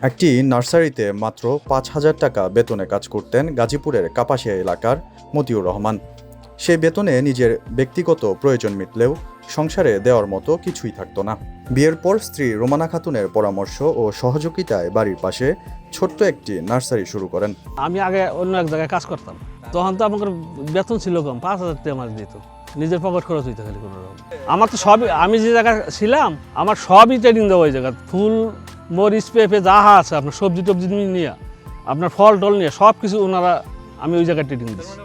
একটি নার্সারিতে মাত্র ৫,০০০ টাকা বেতনে কাজ করতেন গাজীপুরের কাপাসিয়া এলাকার মতিউর রহমান। সেই বেতনে নিজের ব্যক্তিগত প্রয়োজন মিটলেও সংসারে দেওয়ার মতো কিছুই থাকতো না। বিয়ের পর স্ত্রী রোমানা খাতুনের পরামর্শ ও সহযোগিতায় বাড়ির পাশে ছোট্ট একটি নার্সারি শুরু করেন। আমি আগে অন্য এক জায়গায় কাজ করতাম, তখন তো আমার বেতন ছিল কম, ৫,০০০ টাকা আমার দিত, নিজের পকেট খরচ হইতে খালি কোনো রকম। আমার তো সবই, আমি যে জায়গায় ছিলাম আমার সবই ট্রেনিং দেওয়া ওই জায়গায়, ফুল মরিচ পেঁপে যাহা আছে আপনার সবজি টবজি নিয়ে আপনার ফল টল নিয়ে সব কিছু ওনারা, আমি ওই জায়গায় ট্রেনিং দিচ্ছি।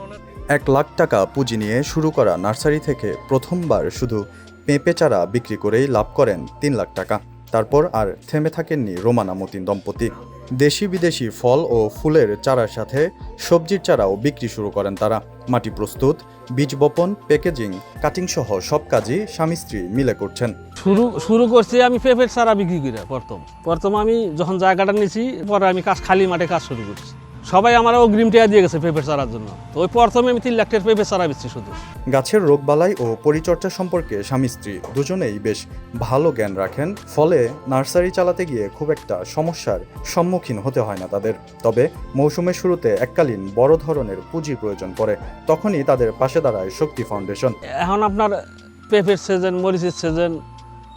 ১,০০,০০০ টাকা পুঁজি নিয়ে শুরু করা নার্সারি থেকে প্রথমবার শুধু পেঁপে চারা বিক্রি করেই লাভ করেন ৩,০০,০০০ টাকা। তারপর আর থেমে থাকেননি রোমানা মতিন দম্পতি। দেশি বিদেশি ফল ও ফুলের চারার সাথে সবজির চারাও বিক্রি শুরু করেন তারা। মাটি প্রস্তুত, বীজ বপন, প্যাকেজিং, কাটিং সহ সব কাজই স্বামী স্ত্রী মিলে করছেন। শুরু করছি আমি পেঁপের চারা বিক্রি করে। প্রথম আমি যখন জায়গাটা নিয়েছি, পরে আমি খালি মাঠে কাজ শুরু করছি। সবাই আমার অগ্রিম টাকা দিয়ে গেছে পেঁপের চারার জন্য। তো ওই প্রথমে আমি ৩ লাখ টাকার পেঁপের চারা বেচছি শুধু। গাছের রোগবালাই ও পরিচর্যা সম্পর্কে স্বামী স্ত্রী দুজনেই বেশ ভালো জ্ঞান রাখেন, ফলে নার্সারি চালাতে গিয়ে খুব একটা সমস্যার সম্মুখীন হতে হয় না তাদের। তবে মৌসুমের শুরুতে এককালীন বড় ধরনের পুঁজির প্রয়োজন পড়ে, তখনই তাদের পাশে দাঁড়ায় শক্তি ফাউন্ডেশন। এখন আপনার পেঁপের সিজন, মরিচের সিজন,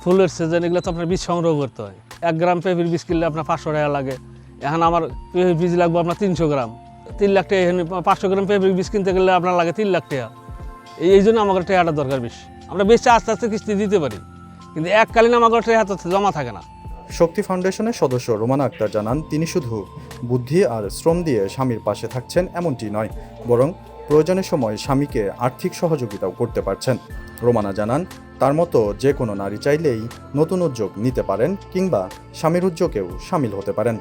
ফুলের সিজন, এগুলো তো আপনার বীজ সংগ্রহ করতে হয়। ১ গ্রাম পেঁপের বীজ কিনলে আপনার ৫০০ টাকা লাগে। এখন আমার পেঁপের বীজ লাগবে আপনার ৩০০ গ্রাম, ৩ লাখ টাকা। এখানে ৫০০ গ্রাম পেঁপের বীজ কিনতে গেলে আপনার লাগে ৩ লাখ টাকা। এই জন্য আমাদের টাকাটা দরকার বেশি। আমরা বেশি আস্তে আস্তে কিস্তি দিতে পারি, কিন্তু এককালীন আমাদের টাকা জমা থাকে না। শক্তি ফাউন্ডেশনের সদস্য রোমানা আক্তার জানান, তিনি শুধু বুদ্ধি আর শ্রম দিয়ে স্বামীর পাশে থাকছেন এমনটি নয়, বরং প্রয়োজনের সময় স্বামীকে আর্থিক সহযোগিতাও করতে পারছেন। রোমানা জানান, তার মতো যে কোনো নারী চাইলেই নতুন উদ্যোগ নিতে পারেন কিংবা স্বামীর উদ্যোগেও সামিল হতে পারেন।